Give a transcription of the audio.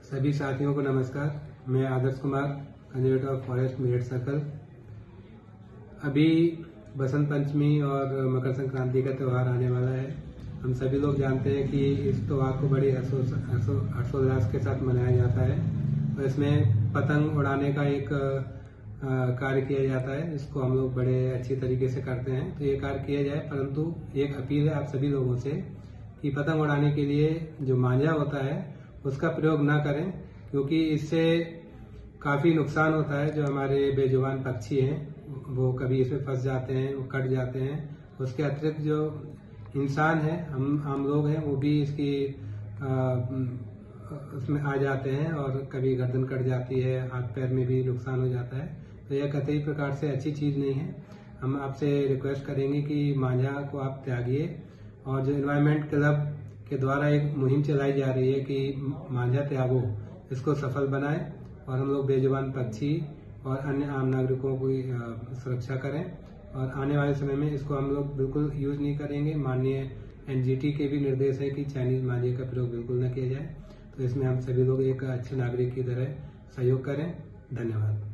सभी साथियों को नमस्कार। मैं Adarsh Kumar, conservator of forest Meerut circle. अभी बसंत पंचमी और मकर संक्रांति का त्यौहार आने वाला है। हम सभी लोग जानते हैं कि इस त्यौहार को बड़ी हर्षोल्लास के साथ मनाया जाता है और इसमें पतंग उड़ाने का एक कार्य किया जाता है। इसको हम लोग बड़े अच्छी तरीके से करते हैं, तो ये कार्य किया जाए। परंतु एक अपील है आप सभी लोगों से कि पतंग उड़ाने के लिए जो मांझा होता है उसका प्रयोग ना करें, क्योंकि इससे काफ़ी नुकसान होता है। जो हमारे बेजुबान पक्षी हैं वो कभी इसमें फंस जाते हैं, वो कट जाते हैं। उसके अतिरिक्त जो इंसान है, हम लोग हैं, वो भी इसकी उसमें आ जाते हैं और कभी गर्दन कट जाती है, हाथ पैर में भी नुकसान हो जाता है। तो यह कतई प्रकार से अच्छी चीज़ नहीं है। हम आपसे रिक्वेस्ट करेंगे कि मांझा को आप त्यागिए। और जो एनवायरमेंट क्लब के द्वारा एक मुहिम चलाई जा रही है कि मांझा त्यागो, इसको सफल बनाएं और हम लोग बेजुबान पक्षी और अन्य आम नागरिकों की सुरक्षा करें। और आने वाले समय में इसको हम लोग बिल्कुल यूज नहीं करेंगे। माननीय एनजीटी के भी निर्देश है कि चाइनीज मांझे का प्रयोग बिल्कुल न किया जाए। तो इसमें हम सभी लोग एक अच्छे नागरिक की तरह सहयोग करें। धन्यवाद।